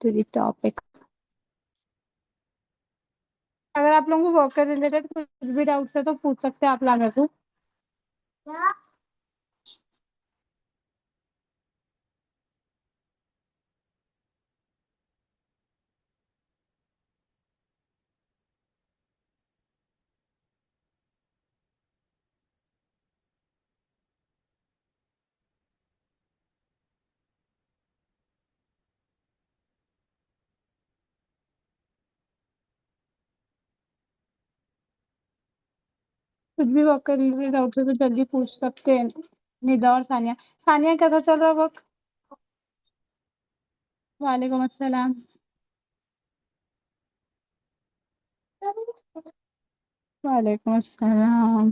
To the topic. अगर आप लोगों को वर्क से रिलेटेड कुछ भी डाउट्स है तो पूछ सकते हैं आप लोग मेरे को। कुछ भी वर्क से रिलेटेड डाउट्स है तो जल्दी पूछ सकते हैं। निदा और सानिया। सानिया कैसा चल रहा है वर्क? वालेकुम अस्सलाम। वालेकुम अस्सलाम।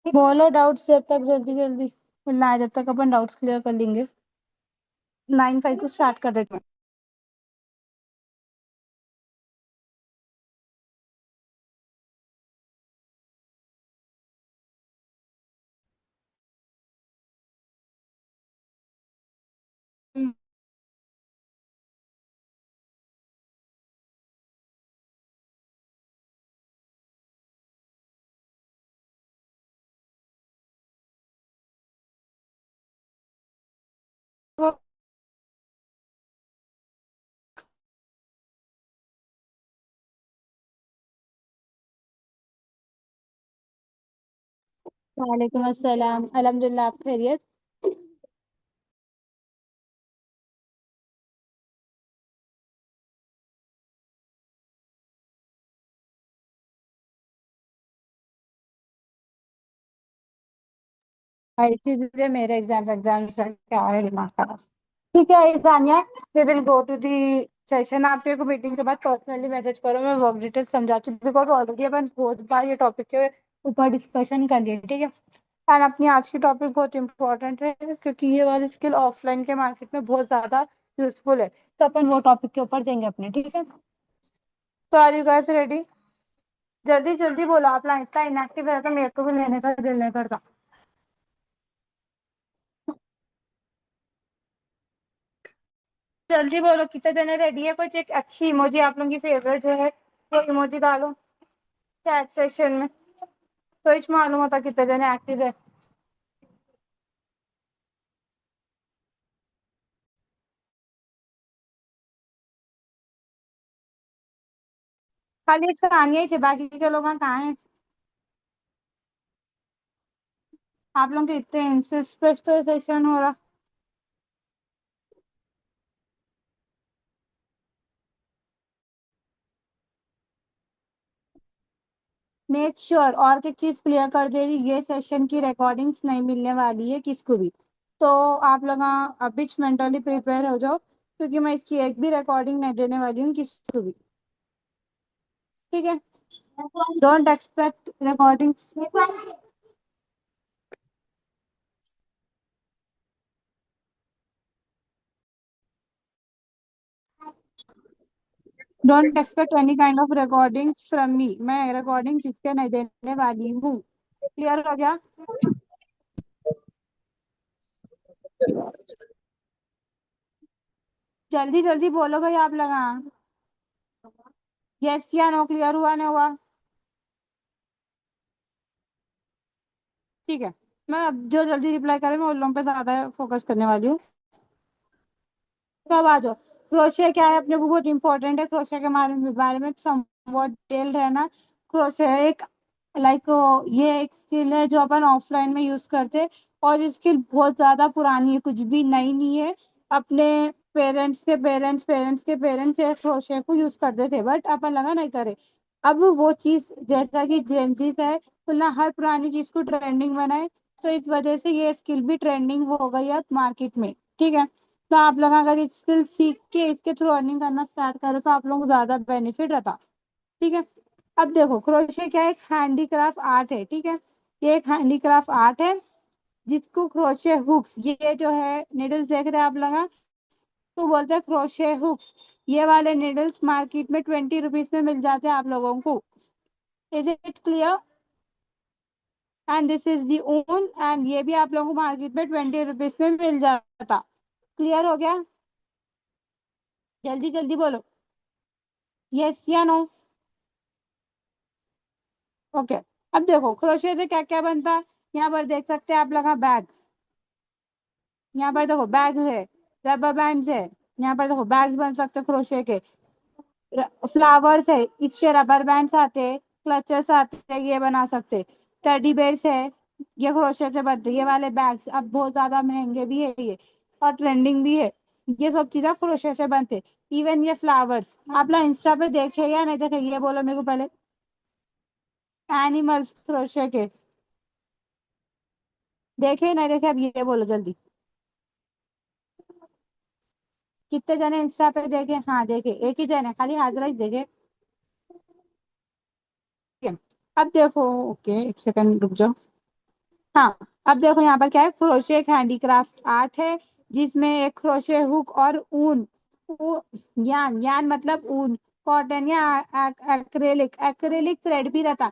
बोलो डाउट्स जब तक जल्दी जल्दी मिलना है, जब तक अपन डाउट्स क्लियर कर लेंगे। 9:05 को स्टार्ट कर देते हैं। वालेकुम अस्सलाम। अल्हम्दुलिल्लाह, आप खैरियत? ऐसी चीजें मेरे एग्जाम क्या है दिमाग खराब। ठीक है Ishaniya, we will go to the session. आप मेरे को मीटिंग के बाद पर्सनली मैसेज करो, मैं वर्क डिटेल समझाती हूँ बिकॉज ऑलरेडी अपन बहुत बार ये टॉपिक के ऊपर डिस्कशन कर लिए, ठीक है। एंड अपनी आज की टॉपिक बहुत इंपॉर्टेंट है क्योंकि ये वाली स्किल ऑफलाइन के मार्केट में बहुत ज्यादा यूजफुल है, तो अपन वो टॉपिक के ऊपर जाएंगे अपने, ठीक है। तो आर यू गाइस रेडी? जल्दी जल्दी बोलो, आप लाइन इतना इनएक्टिव है तो मेरे को भी लेने का दिल नहीं करता। जल्दी बोलो कितने जने रेडी है? कुछ एक अच्छी इमोजी आप लोगों की फेवरेट जो है वो इमोजी डालो चैट सेशन में, तो इस मालूम होता कितने जने एक्टिव है। खाली एक सानिया ही थे, बाकी के लोग कहाँ हैं? आप लोग के इतने इंसिस्ट पे तो सेशन हो रहा। मेक श्योर और एक चीज क्लियर कर दे रही, ये सेशन की रिकॉर्डिंग्स नहीं मिलने वाली है किसको भी। तो आप लोग अभी मेंटली प्रिपेयर हो जाओ क्योंकि मैं इसकी एक भी रिकॉर्डिंग नहीं देने वाली हूँ किसी को भी, ठीक है। Don't expect recordings. Don't expect any kind of recordings from me, मैं रिकॉर्डिंग्स इसके नहीं देने वाली हूँ। क्लियर हो गया? जल्दी जल्दी बोलो भाई आप लगा। यस या नो? क्लियर हुआ ना हुआ? ठीक है। मैं अब जो जल्दी रिप्लाई करे मैं उन लोगों पे ज्यादा फोकस करने वाली हूँ। कब आ जाओ। क्रोशिया क्या है अपने को बहुत इंपॉर्टेंट है, क्रोशिया के बारे में समवॉट डिटेल रहना। क्रोशिया एक लाइक ये एक स्किल है जो अपन ऑफलाइन में यूज करते हैं, और ये स्किल बहुत ज्यादा पुरानी है, कुछ भी नई नहीं है। अपने पेरेंट्स के पेरेंट्स ये क्रोशिया को यूज करते थे बट अपन लगा नहीं करे। अब वो चीज जैसा कि जेंजीस है तो ना हर पुरानी चीज को ट्रेंडिंग बनाए, तो इस वजह से ये स्किल भी ट्रेंडिंग हो गई है मार्केट में, ठीक है। तो आप लोग अगर स्किल सीख के इसके थ्रू अर्निंग करना स्टार्ट करो तो आप लोगों को ज्यादा बेनिफिट रहता, ठीक है। अब देखो क्रोशे क्या है, एक हैंडीक्राफ्ट आर्ट है, ठीक है। ये एक हैंडीक्राफ्ट आर्ट है जिसको क्रोशे हुक्स, ये जो है निडल्स देख रहे हैं आप लोग, तो बोलते हैं क्रोशे हुक्स। ये वाले निडल्स मार्केट में 20 रुपीज में मिल जाते हैं आप लोगों को। Is it clear? And this is the ऊन, एंड ये भी आप लोगों को मार्केट में 20 रुपीज में मिल जाता। क्लियर हो गया? जल्दी जल्दी बोलो, यस या नो। ओके। अब देखो क्रोशिया से क्या क्या बनता है। यहाँ पर देख सकते हैं आप लोग, बैग्स। यहाँ पर देखो बैग्स है, रबर बैंड्स है। यहाँ पर देखो बैग्स बन सकते क्रोशिया के। फ्लावर्स है, इसके रबर बैंड्स आते हैं, क्लचेस आते हैं, ये बना सकते। टेडी बेयर्स है, ये क्रोशिया से बनते। ये वाले बैग्स अब बहुत ज्यादा महंगे भी है ये, और ट्रेंडिंग भी है। ये सब चीजें क्रोशिया से बनते। इवन ये फ्लावर्स आप लोग इंस्टा पे देखे या नहीं देखे, ये बोलो मेरे को पहले। एनिमल्स क्रोशिया के देखे नहीं देखे, अब ये बोलो जल्दी। कितने जने इंस्टा पे देखे? हाँ देखे, एक ही जने खाली हाजिर ही देखे। ठीक है। अब देखो, ओके एक सेकंड रुक जाओ। हाँ, अब देखो यहाँ पर क्या है, क्रोशे एक हैंडीक्राफ्ट आर्ट है, जिसमें एक क्रोशे हुक और ऊन, यान यान मतलब ऊन, कॉटन या एक्रेलिक एक्रेलिक थ्रेड भी रहता।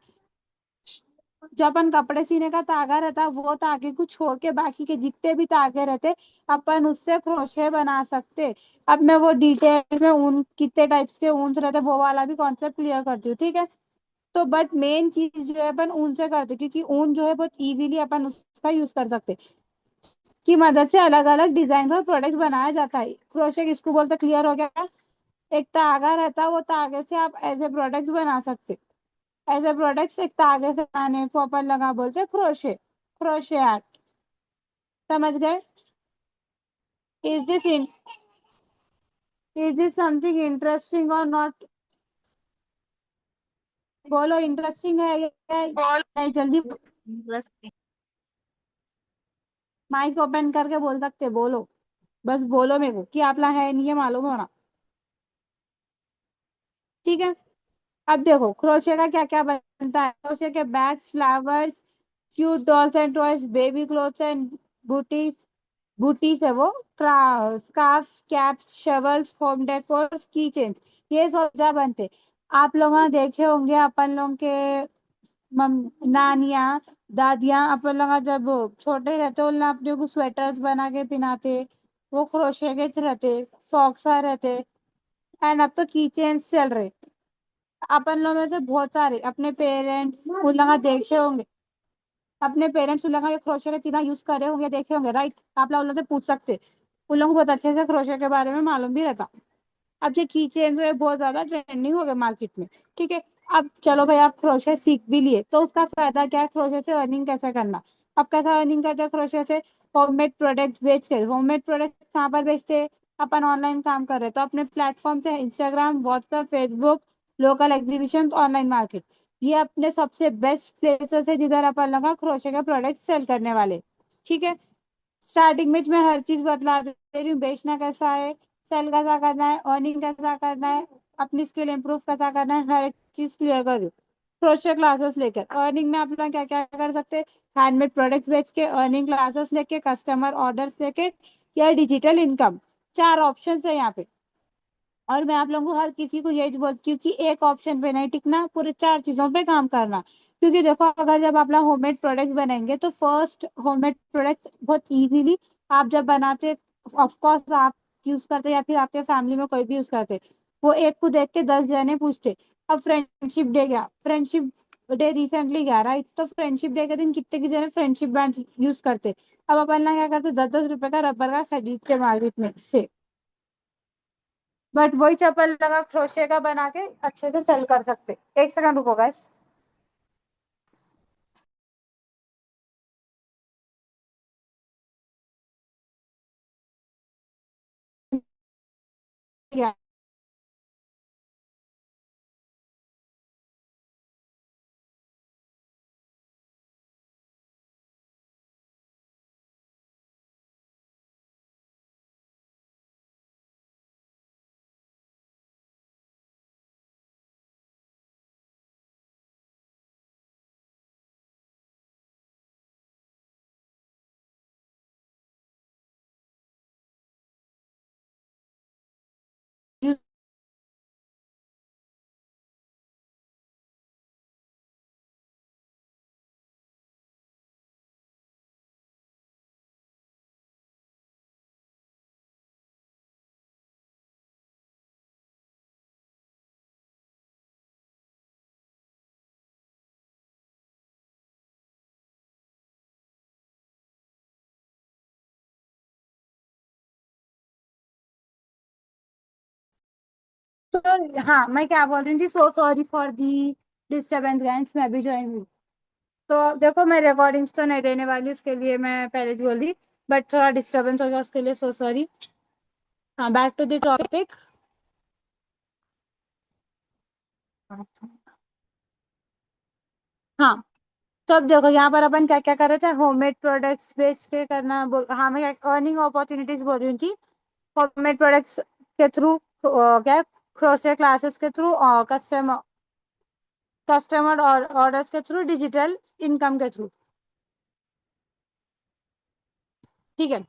जो अपन कपड़े सीने का धागा रहता, वो धागे को छोड़ के बाकी के जितने भी धागे रहते, अपन उससे क्रोशे बना सकते। अब मैं वो डिटेल में ऊन कितने टाइप्स के ऊन रहते वो वाला भी कॉन्सेप्ट क्लियर करती हूँ, ठीक है। तो बट मेन चीज जो है अपन ऊन से करते, क्योंकि ऊन जो है बहुत इजीली अपन उसका यूज कर सकते, की मदद से अलग अलग डिजाइन और प्रोडक्ट्स बनाया जाता है। क्रोशे किसको बोलते, क्लियर हो गया? एक धागा रहता है, वो धागे से आप ऐसे प्रोडक्ट्स बना सकते। ऐसे प्रोडक्ट्स एक धागे से बनाने को अपन लगा बोलते हैं क्रोशे, क्रोशे आर्ट। समझ गए? Is this is this something interesting और नॉट? बोलो इंटरेस्टिंग है या नहीं, जल्दी। इंटरेस्टिंग। माइक ओपन करके बोल सकते, बोलो। बस बोलो मेरे को कि आप ला है नहीं है मालूम होना। ठीक है। अब देखो क्रोशे का क्या क्या बनता है। क्रोशे के bags, flowers, cute dolls and toys, baby clothes and booties, booties है वो, scarf, caps, shovels, home decor, की चेन्स, ये सब चीजें बनते। आप लोग देखे होंगे अपन लोग के मम नानिया, दादियां अपन लोग जब छोटे रहते उन लोग अपने को स्वेटर्स बना के पहनाते, वो क्रोशे के रहते। सॉक्स रहते। एंड अब तो की चेन्स चल रहे। अपन लोग में से बहुत सारे अपने पेरेंट्स उन लोग देखे होंगे, अपने पेरेंट्स उन लोग ये क्रोशे का चीजें यूज करे होंगे, देखे होंगे, राइट? आप लोग उन लोग से पूछ सकते, उन लोगों को बहुत अच्छे से क्रोशे के बारे में मालूम भी रहता। अब ये की चेन जो है बहुत ज्यादा ट्रेंडिंग हो गए मार्केट में, ठीक है। अब चलो भाई, आप क्रोशे सीख भी लिए तो उसका फायदा क्या है, क्रोशे से अर्निंग कैसे करना। अब कैसा अर्निंग करते हैं क्रोशे से? होममेड प्रोडक्ट बेच कर। होममेड प्रोडक्ट कहाँ पर बेचते हैं? अपन ऑनलाइन काम कर रहे हैं तो अपने प्लेटफॉर्म से Instagram, WhatsApp, Facebook, local exhibition, online market, ये अपने सबसे बेस्ट प्लेसेस है जिधर अपन लगा क्रोशे के प्रोडक्ट सेल करने वाले। ठीक है। स्टार्टिंग में मैं हर चीज बतला दे रही हूँ, बेचना कैसा है, सेल कैसा करना है, अर्निंग कैसा करना है, अपनी स्किल इंप्रूव कैसा करना है, हर एक चीज क्लियर कर रही हूँ। क्रोशे क्लासेस लेकर अर्निंग में आप लोग क्या क्या कर सकते हैं। हैंडमेड प्रोडक्ट्स बेच के अर्निंग, क्लासेस लेके, कस्टमर ऑर्डर्स लेके, या डिजिटल इनकम। चार ऑप्शन है यहाँ पे। और मैं आप लोगों को हर किसी को यही बोलती हूँ कि एक ऑप्शन पे नहीं टिकना, पूरे चार चीजों पे काम करना। क्योंकि देखो अगर जब आप लोग होममेड प्रोडक्ट्स बनाएंगे तो फर्स्ट होममेड प्रोडक्ट्स बहुत इजीली आप जब बनाते, ऑफ कोर्स आप यूज करते या फिर आपके फैमिली में कोई भी यूज करते, वो एक को देख के 10 जने पूछते। अब फ्रेंडशिप डे गया, फ्रेंडशिप डे रिसेंटली गया, राइट? तो फ्रेंडशिप डे के दिन कितने की जने फ्रेंडशिप बैंड यूज करते। अब अपन ना क्या करते, 10-10 रुपए का रबर का खरीदते मार्केट में से, बट वही चप्पल लगा क्रोशे का बना के अच्छे से सेल कर सकते। एक सेकंड रुको गाइस। तो हाँ, मैं क्या बोल रही थी, so sorry for the disturbance guys, मैं भी ज्वाइन हुई। तो देखो मैं रिकॉर्डिंग्स तो नहीं देने वाली, उसके लिए मैं पहले ही बोल दी, बट थोड़ा डिस्टर्बेंस हो गया उसके लिए सो सॉरी। हाँ, बैक टू द टॉपिक। हाँ, तो अब देखो यहाँ पर अपन क्या क्या कर रहे थे, होममेड प्रोडक्ट्स बेच के करना हाँ, मैं अर्निंग अपॉर्चुनिटीज बोल रही थी। होममेड प्रोडक्ट्स के थ्रू, क्या, क्रोशे क्लासेस के थ्रू, और कस्टमर और ऑर्डर्स के थ्रू, डिजिटल इनकम के थ्रू। ठीक है,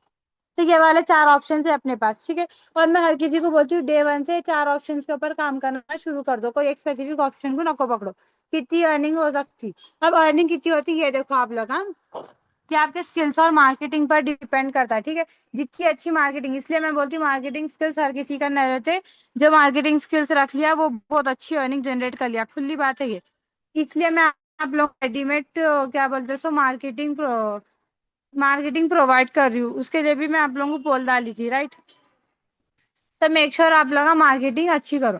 तो ये वाले चार ऑप्शन है अपने पास। ठीक है, और मैं हर किसी को बोलती हूँ डे वन से चार ऑप्शंस के ऊपर काम करना शुरू कर दो, कोई एक स्पेसिफिक ऑप्शन को नको पकड़ो। कितनी अर्निंग हो सकती, अब अर्निंग कितनी होती है ये देखो आप लोग। हाँ, कि आपके स्किल्स और मार्केटिंग पर डिपेंड करता है। ठीक है, जितनी अच्छी मार्केटिंग, इसलिए मैं बोलती हूँ मार्केटिंग स्किल्स हर किसी का नहीं रहते। जो मार्केटिंग स्किल्स रख लिया वो बहुत अच्छी अर्निंग जनरेट कर लिया, खुली बात है ये। इसलिए मैं आप लोग रेडीमेड क्या बोलते हैं सो मार्केटिंग प्रोवाइड कर रही हूँ, उसके लिए भी मैं आप लोगों को पोल डाली थी, राइट। तो मेक श्योर आप लोग मार्केटिंग अच्छी करो।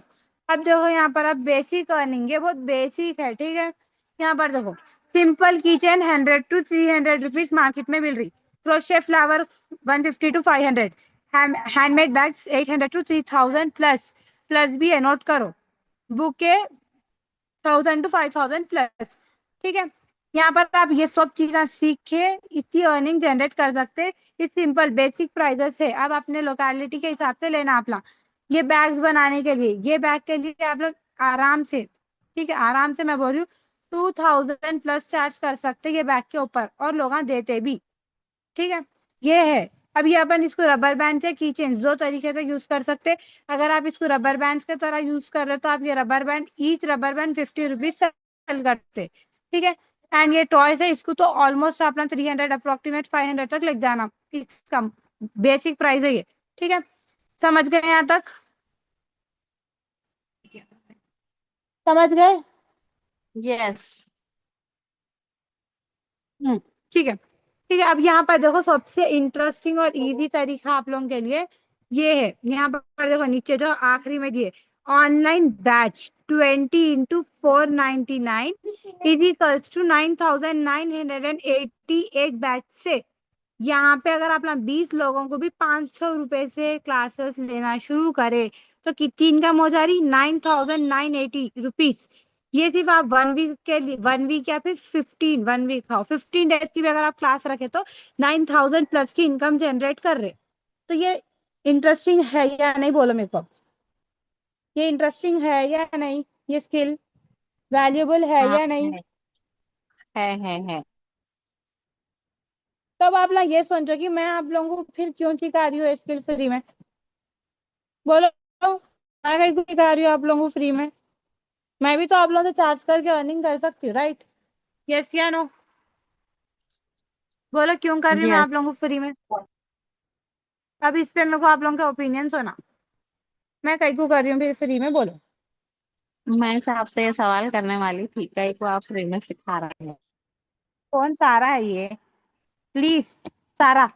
अब देखो यहाँ पर अब बेसिक अर्निंग, ये बहुत बेसिक है। ठीक है, यहाँ पर देखो, simple kitchen 100 to 300 rupees market में मिल रही। Crochet flower 150 to 500। Handmade bags 800 to 3000 plus. Plus भी है, नोट करो। Bouquet 1000 to 5000 plus. ठीक है, यहाँ पर आप ये सब चीजें सीख के इतनी अर्निंग जनरेट कर सकते हैं। ये सिंपल बेसिक प्राइजेस है, अब अपने लोकेलिटी के हिसाब से लेना अपना। ये बैग्स बनाने के लिए, ये बैग के लिए आप लोग आराम से, ठीक है आराम से मैं बोल रही हूँ, 2000 प्लस चार्ज कर सकते ये बैग के ऊपर, और लोग देते भी। ठीक है, ये है। अब ये अपन इसको रबर बैंड से की चेन दो तरीके से यूज कर सकते हैं। अगर आप इसको रबर बैंड की तरह यूज कर रहे हो तो आप ये rubber band, each rubber band 50 rupees sell करते। ठीक है, एंड ये टॉयज है, इसको तो ऑलमोस्ट अपना 300 अप्रोक्सीमेट 500 तक ले जाना, इसका बेसिक प्राइस है ये। ठीक है, समझ गए यहाँ तक? समझ गए? यस। ठीक है। ठीक है, अब यहाँ पर देखो सबसे इंटरेस्टिंग और इजी तरीका आप लोगों के लिए ये है। यहाँ पर देखो नीचे जो आखिरी में दिए, online batch 20 into 499 is equals to 9980 एक बैच से। यहाँ पे अगर आप 20 लोगों को भी 500 रुपए से क्लासेस लेना शुरू करे तो कितनी इनकम हो जा रही, 9980 रुपीज। ये सिर्फ आप 1 वीक के लिए, 1 वीक या फिर 15 1 वीक, हाँ 15 डेज की भी अगर आप क्लास रखे तो 9000 प्लस की इनकम जनरेट कर रहे। तो ये इंटरेस्टिंग है या नहीं, बोलो मेरे को। ये इंटरेस्टिंग है या नहीं, ये स्किल वैल्यूएबल है हाँ, या नहीं? है। तब आप लोग ये सोचो कि मैं आप लोगों को फिर क्यों सिखा रही हूँ स्किल फ्री में, बोलो। मैं कहीं को सिखा रही हूँ आप लोगों को फ्री में? मैं भी तो आप लोगों से चार्ज करके अर्निंग कर सकती हूँ, राइट? यस या नो, बोलो क्यों कर रही हूँ मैं यस, आप लोगों को फ्री में? अब इस पे मेरे को आप लोगों का ओपिनियन सुना, मैं कहीं को कर रही हूँ फिर फ्री में, बोलो। मैं आपसे ये सवाल करने वाली थी, कई को आप फ्री में सिखा रहे हैं। कौन सारा है ये, प्लीज, सारा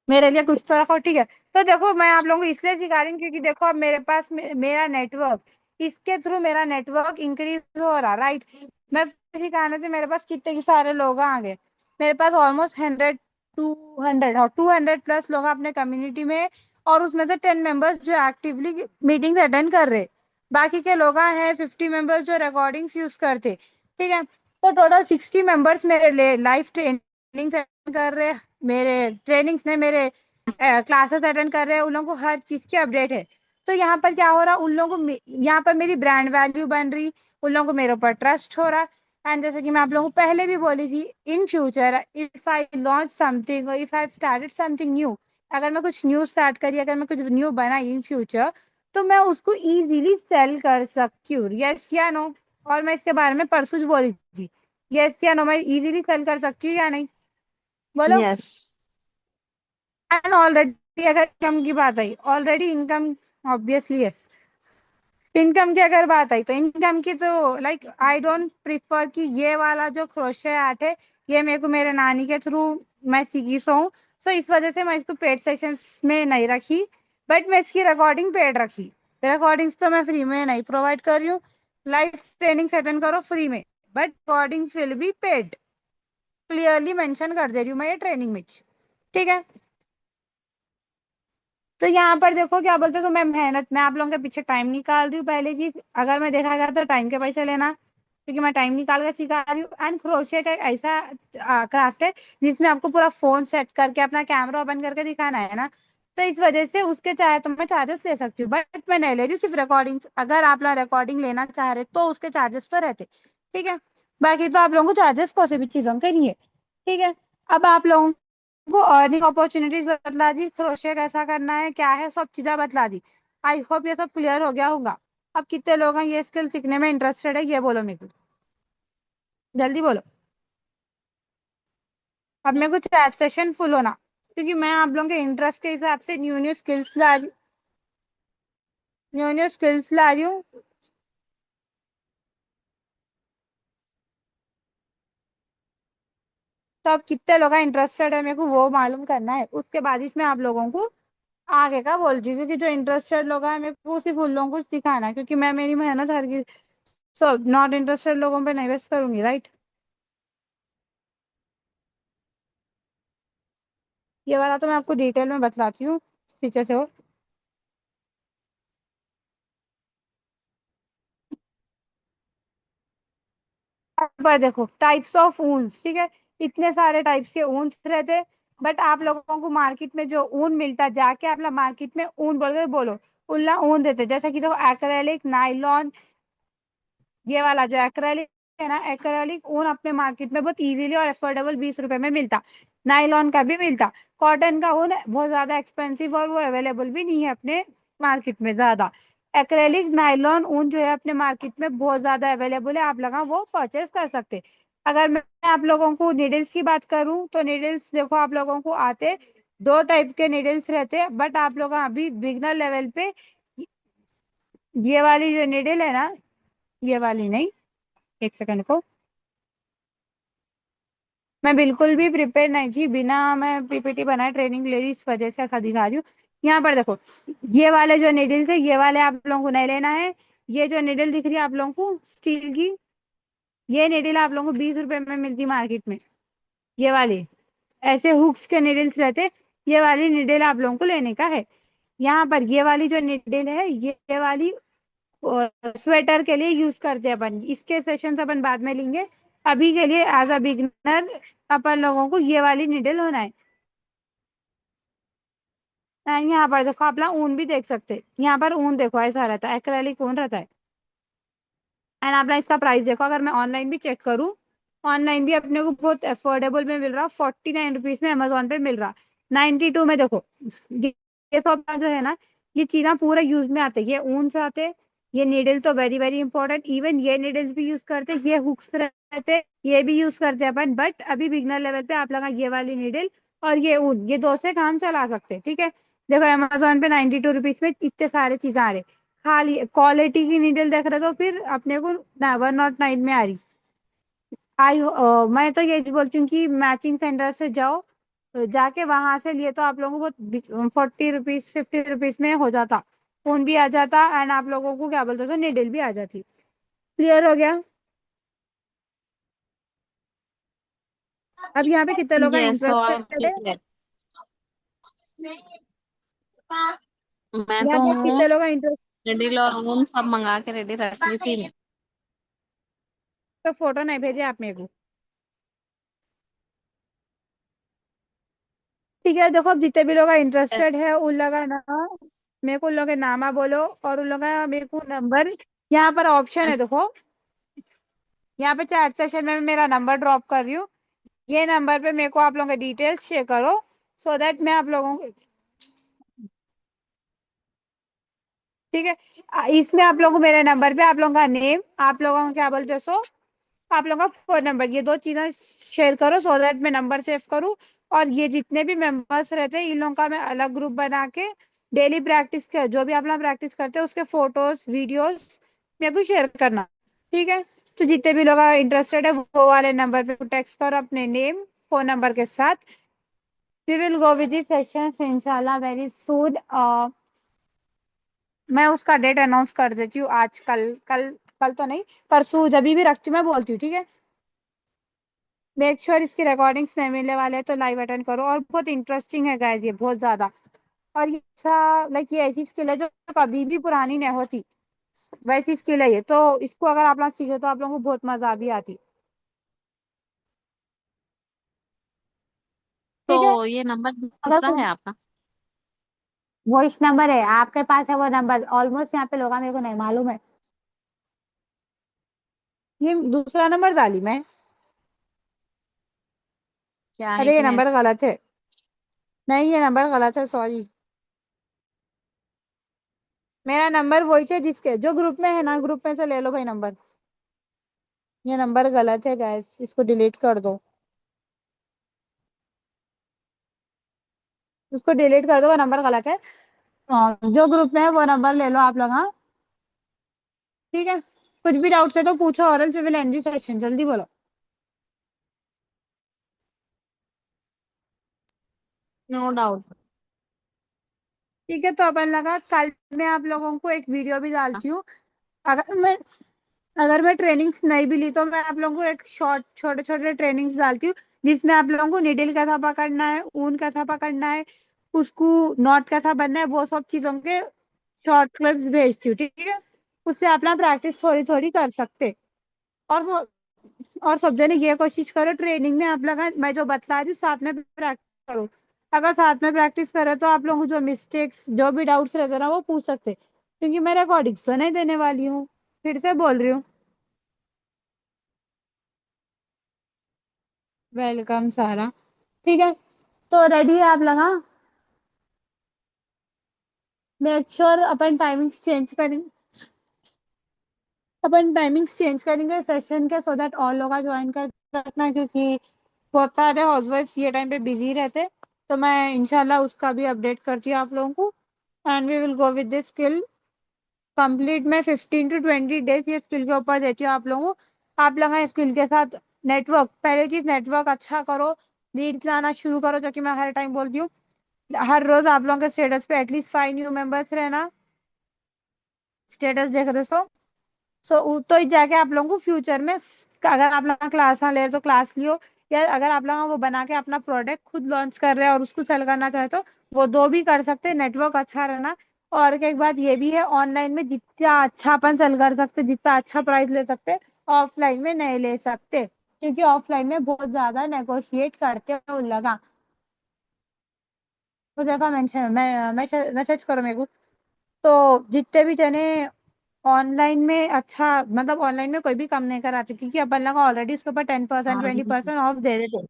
मेरे लिए कुछ तो रखो। ठीक है, तो देखो मैं आप लोगों को इसलिए सिखा रही हूँ क्योंकि देखो अब मेरे पास मेरा नेटवर्क, इसके थ्रू मेरा नेटवर्क इंक्रीज हो रहा, राइट। मैं सिखाने से मेरे पास कितने सारे लोग आ गए, मेरे पास ऑलमोस्ट 100 200 और 200 प्लस लोग अपने कम्युनिटी में, और उसमें से 10 मेंबर्स जो एक्टिवली मीटिंग्स अटेंड कर रहे, बाकी के लोग हैं 50 मेंबर्स जो रिकॉर्डिंग्स यूज करते। ठीक है, तो टोटल 60 मेंबर्स मेरे लाइव ट्रेनिंग कर रहे, मेरे ट्रेनिंग्स में मेरे क्लासेस अटेंड कर रहे हैं, उन लोगों को हर चीज की अपडेट है। तो यहाँ पर क्या हो रहा, उन लोगों को यहाँ पर मेरी ब्रांड वैल्यू बन रही, उन लोगों को मेरे ऊपर ट्रस्ट हो रहा। एंड जैसे कि मैं आप लोगों को पहले भी बोली थी, in future if I launch something, if I started something new, अगर मैं कुछ न्यू स्टार्ट करी, अगर मैं कुछ न्यू बनाई इन फ्यूचर, तो मैं उसको इजीली सेल कर सकती हूँ, यस या नो। और मैं इसके बारे में परसों बोली थी, यस या नो, मैं इजीली सेल कर सकती हूँ या नहीं, बोलो। यस। एंड ऑलरेडी अगर इनकम की बात आई, already income, obviously yes. Income की अगर बात आई तो इनकम की तो लाइक आई डोंट प्रिफर कि ये वाला जो क्रोशे आर्ट है ये मेरे को मेरे नानी के थ्रू मैं सीखी सो हूँ। सो इस वजह से मैं इसको पेड सेशंस में नहीं रखी, बट मैं इसकी रिकॉर्डिंग पेड रखी। रिकॉर्डिंग्स तो मैं फ्री में नहीं प्रोवाइड कर रही हूँ। लाइव ट्रेनिंग अटेंड करो फ्री में, but recordings will be paid. Clearly mention कर दे रही हूँ मैं ये ट्रेनिंग में। ठीक है, तो यहाँ पर देखो क्या बोलते हैं, तो मैं आप लोगों के पीछे टाइम निकाल रही हूँ। पहले चीज, अगर मैं देखा गया तो टाइम के पैसे लेना, क्योंकि मैं टाइम निकाल कर सिखा रही हूँ। एंड क्रोशिया का एक ऐसा क्राफ्ट है जिसमें आपको पूरा फोन सेट करके अपना कैमरा ओपन करके दिखाना है ना, तो इस वजह से उसके चाहे तो मैं चार्जेस ले सकती हूँ, बट मैं नहीं ले रही हूँ। सिर्फ रिकॉर्डिंग, अगर आप लोग रिकॉर्डिंग लेना चाह रहे तो उसके चार्जेस तो रहते। ठीक है, बाकी तो आप लोगों को चार्जेस कोई भी चीजों के नहीं है। ठीक है, अब आप लोगों वो अर्निंग अपॉर्चुनिटीज बतला दी, क्रोशे कैसा करना है क्या है, सब चीजें बतला दी। आई होप ये सब क्लियर हो गया होगा। अब कितने लोग हैं ये स्किल सीखने में इंटरेस्टेड है, ये बोलो मेरे को, जल्दी बोलो। अब मेरे को चैट सेशन फुल होना, क्योंकि मैं आप लोगों के इंटरेस्ट के हिसाब से न्यू न्यू स्किल्स ला रही हूँ। तो अब कितने लोग इंटरेस्टेड है मेरे को वो मालूम करना है, उसके बाद इसमें आप लोगों को आगे का बोल रही हूँ। क्योंकि जो इंटरेस्टेड लोग हैं मेरे को सिर्फ उन लोगों को सिखाना है, क्योंकि मैं मेरी मेहनत हर की सब नॉट इंटरेस्टेड लोगों पे नहीं वेस्ट करूंगी, राइट। ये वाला तो मैं आपको डिटेल में बतलाती हूँ पीछे से हो। पर देखो टाइप्स ऑफ ऊन्स, ठीक है, इतने सारे टाइप्स के ऊन्स रहते, बट आप लोगों को मार्केट में जो ऊन मिलता, जाके आप लोग मार्केट में ऊन बोल के बोलो, उल्ला ऊन देते। जैसे कि देखो एक्रेलिक, नाइलॉन, ये वाला जो एक्रेलिक है ना, एक्रेलिक ऊन अपने मार्केट में बहुत इजीली और अफोर्डेबल 20 रुपए में मिलता। नाइलॉन का भी मिलता। कॉटन का ऊन बहुत ज्यादा एक्सपेंसिव और वो अवेलेबल भी नहीं है अपने मार्केट में ज्यादा। एक्रेलिक नाइलॉन ऊन जो है अपने मार्केट में बहुत ज्यादा अवेलेबल है, आप लोग वो परचेस कर सकते। अगर मैं आप लोगों को नीडल्स की बात करूं तो नीडल्स देखो आप लोगों को आते, दो टाइप के नीडल्स रहते, बट आप लोग अभी बिगनर लेवल पे ये वाली जो नीडल है ना, ये वाली नहीं, एक सेकंड को, मैं बिल्कुल भी प्रिपेयर नहीं थी, बिना मैं पीपीटी बनाए ट्रेनिंग ले रही, इस वजह से ऐसा दिखा रही हूँ। यहाँ पर देखो, ये वाले जो निडल्स है ये वाले आप लोगों को नहीं लेना है। ये जो निडल दिख रही है आप लोगों को स्टील की, ये निडल आप लोगों को 20 रुपए में मिलती मार्केट में। ये वाली ऐसे हुक्स के निडल्स रहते, ये वाली निडल आप लोगों को लेने का है। यहाँ पर ये वाली जो निडल है ये वाली स्वेटर के लिए यूज करते हैं अपन, इसके सेशंस अपन बाद में लेंगे। अभी के लिए एज अ बिगनर अपन लोगों को ये वाली निडल होना है। एंड यहाँ पर देखो आप लोग ऊन भी देख सकते हैं, यहाँ पर ऊन देखो ऐसा रहता है, एक्रेलिक ऊन रहता है। एंड आप लोग इसका प्राइस देखो, अगर मैं ऑनलाइन भी चेक करूँ, ऑनलाइन भी अपने को बहुत अफोर्डेबल में मिल रहा, 49 रुपीज में अमेजोन पे मिल रहा। 92 में देखो, ये ये सब जो है ना, ये चीज़ा पूरा यूज में आते, ये ऊन से आते। ये नीडल तो वेरी वेरी इंपॉर्टेंट, इवन ये नीडल्स भी यूज करते, ये हुक्स रहते, ये भी यूज करते अपन। बट अभी बिगनर लेवल पे आप लगा ये वाली नीडल और ये ऊन, ये दो से काम चला सकते, ठीक है। देखो अमेजोन पे 92 रुपीज में इतने सारे चीजें आ रहे, खाली क्वालिटी की नीडल देख रहे तो फिर अपने को 109 में आ रही। मैं तो ये बोलती हूँ कि मैचिंग सेंटर से जाओ, जाके वहां से लिए तो आप लोगों को 40 रुपीज 50 रुपीज में हो जाता, फोन भी आ जाता एंड आप लोगों को क्या बोलते थे नीडल भी आ जाती। क्लियर हो गया। अब यहाँ पे कितने लोग यस, सो आप इंटरेस्टेड है, मैं तो यहाँ पे हूँ। कितने लोग इंटरेस्ट, रिडिल और ऊन सब मंगा के रेडी रख ली थी मैं। तो फोटो नहीं भेजे आप मेरे को। ठीक है, देखो अब जितने भी लोग इंटरेस्टेड है उन लोग का ना, मेरे को उन लोग के नामा बोलो और उन लोग का मेरे को नंबर, यहाँ पर ऑप्शन है देखो, यहाँ पे चैट सेशन में मैं मेरा नंबर ड्रॉप कर रही हूँ। ये नंबर पे मेरे को आप लोगों के डिटेल्स शेयर करो, सो दैट मैं आप लोगों को, ठीक है, इसमें आप लोगों को मेरे नंबर पे आप लोगों का नेम, आप लोगों को क्या बोलते हो सो, आप लोगों का फोन नंबर, ये दो चीजें शेयर करो, सो दैट मैं नंबर सेव करूँ। और ये जितने भी मेंबर्स रहते हैं इन लोगों का मैं अलग ग्रुप बना के डेली प्रैक्टिस के जो भी आप लोग प्रैक्टिस करते हो उसके फोटोज वीडियोस मेरे को शेयर करना, ठीक है। तो जितने भी लोग इंटरेस्टेड है वो वाले नंबर पे टेक्स्ट करो अपने नेम फोन नंबर के साथ। We will go with the sessions इंशाल्लाह वेरी सून। मैं उसका डेट अनाउंस कर देती हूँ आज कल कल कल तो नहीं, परसों जब भी रखती हूँ मैं बोलती हूँ, ठीक है। मेक श्योर इसकी रिकॉर्डिंग्स नहीं मिलने वाले हैं तो लाइव अटेंड करो, और बहुत इंटरेस्टिंग है गाइस ये बहुत ज्यादा। और ये ऐसा लाइक ये ऐसी स्किल है जो कभी भी पुरानी नहीं होती, वैसी स्किल है ये। तो इसको अगर आप लोग सीखे तो आप लोगों को बहुत मजा भी आती, ठीक है। तो ये नंबर अगर दूसरा है आपका? वॉइस नंबर है आपके पास है वो नंबर, ऑलमोस्ट यहाँ पे लोग मेरे को नहीं मालूम है। ये दूसरा नंबर डाली मैं। क्या है अरे ये क्या है? नंबर गलत है, नहीं ये नंबर गलत है, सॉरी। मेरा नंबर वही है जिसके जो ग्रुप में है ना, ग्रुप में से ले लो भाई नंबर। ये नंबर गलत है गैस, इसको डिलीट कर दो, इसको डिलीट कर दो, वो नंबर गलत है। जो ग्रुप में है वो नंबर ले लो आप लोग, हाँ ठीक है। कुछ भी डाउट्स है तो पूछो, और else we will end the session, जल्दी बोलो। No doubt. ठीक है, तो अपन लगा कल मैं आप लोगों को एक वीडियो भी डालती हूँ। अगर मैं अगर मैं ट्रेनिंग्स नहीं भी ली तो मैं आप लोगों को एक शॉर्ट छोटे छोटे ट्रेनिंग्स डालती हूँ, जिसमें आप लोगों को निडिल कैसा पकड़ना है, ऊन कैसा पकड़ना है, उसको नॉट कैसा बनना है, वो सब चीजों के शॉर्ट क्लिप्स भेजती हूँ, ठीक है। उससे अपना प्रैक्टिस थोड़ी थोड़ी कर सकते। और और सब जने ये कोशिश करो ट्रेनिंग में आप लोग मैं जो बतला रही हूँ साथ में प्रैक्टिस करो। अगर साथ में प्रैक्टिस करो तो आप लोगों को जो मिस्टेक्स जो भी डाउट्स रहते हैं ना वो पूछ सकते, क्योंकि मैं रिकॉर्डिंग्स तो नहीं देने वाली हूँ, फिर से बोल रही हूँ। वेलकम सारा, ठीक है। तो रेडी है आप लगा, मेक श्योर अपन टाइमिंग्स चेंज करेंगे सेशन के, सो दैट और लोग ज्वाइन कर सकना, क्योंकि बहुत सारे हाउसवाइफ्स ये टाइम पे बिजी रहते। तो मैं इंशाल्लाह उसका भी अपडेट करती हूँ आप लोगों को, and we will go with this skill complete. मैं 15 to 20 डेज ये स्किल के ऊपर देती हूँ आप लोगों को। आप लोग स्किल के साथ नेटवर्क, पहले चीज नेटवर्क अच्छा करो, लीड्स लाना शुरू करो, जो कि मैं हर टाइम बोलती हूँ। हर रोज आप लोगों के स्टेटस पे एटलीस्ट 5 न्यू मेंबर्स रहना, स्टेटस देख रहे हो। तो जाके आप लोगों को फ्यूचर में अगर आप लोग क्लास ना ले रहे तो क्लास लियो, या अगर आप लोग वो बना के अपना प्रोडक्ट खुद लॉन्च कर रहे हैं और उसको सेल करना चाहे तो वो दो भी कर सकते हैं, नेटवर्क अच्छा रहना। और एक बात ये भी है, ऑनलाइन में जितना अच्छा अपन सेल कर सकते, जितना अच्छा प्राइस ले सकते, ऑफलाइन में नहीं ले सकते, क्योंकि ऑफलाइन में बहुत ज्यादा नेगोशिएट करते हैं उन लगा। तो देखा मेंशन मैं मैसेज करो मेरे को। तो जितने भी जने ऑनलाइन में अच्छा, मतलब ऑनलाइन में कोई भी कम नहीं कराते, क्योंकि अपन लोग ऑलरेडी उसके ऊपर 10% 20% ऑफ दे देते,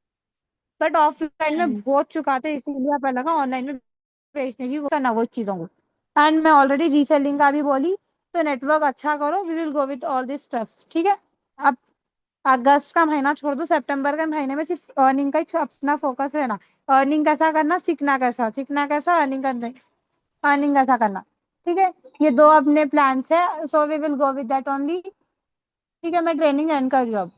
बट ऑफलाइन में बहुत चुकाते, इसीलिए अपन लगा ऑनलाइन में बेचने की करना वो चीजों को। एंड मैं ऑलरेडी रीसेलिंग का भी बोली, तो नेटवर्क अच्छा करो, we will go with all this stuffs, ठीक है। अब अगस्त का महीना छोड़ दो, सितंबर के महीने में सिर्फ अर्निंग का ही अपना फोकस रहना। अर्निंग कैसा करना, सीखना कैसा, अर्निंग कैसा करना, ठीक है। ये दो अपने प्लान्स है, so we will go with that only, ठीक है। मैं ट्रेनिंग एंड कर रही हूँ अब।